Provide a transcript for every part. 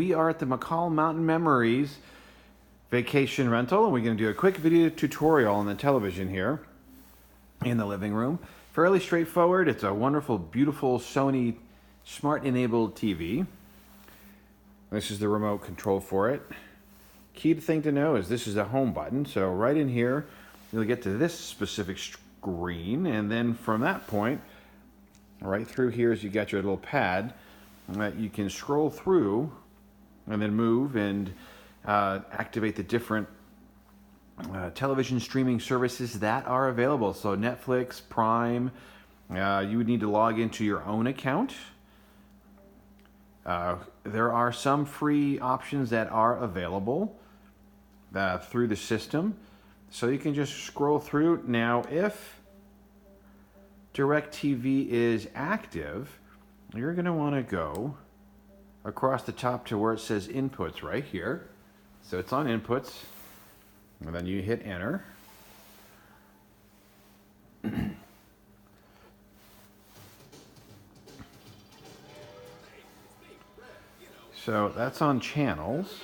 We are at the McCall Mountain Memories vacation rental, and we're going to do a quick video tutorial on the television here in the living room. Fairly straightforward. It's a wonderful, beautiful Sony smart-enabled TV. This is the remote control for it. Key thing to know is this is the home button. So right in here, you'll get to this specific screen, and then from that point, right through here is you got your little pad that you can scroll through and then move and activate the different television streaming services that are available. So Netflix, Prime, you would need to log into your own account. There are some free options that are available through the system. So you can just scroll through. Now, if DirecTV is active, you're going to want to go across the top to where it says inputs right here. So it's on inputs, and then you hit enter. So that's on channels.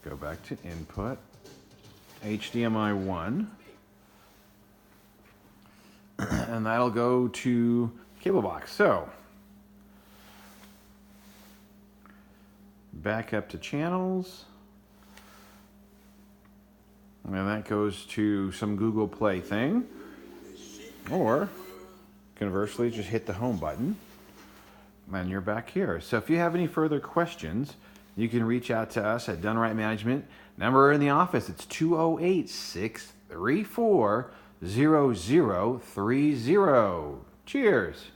Go back to input, HDMI 1. And that'll go to cable box. So back up to channels, and that goes to some Google Play thing, or conversely just hit the home button and you're back here. So if you have any further questions, you can reach out to us at DoneRight Management. Number in the office, it's 208-634-0030. Cheers.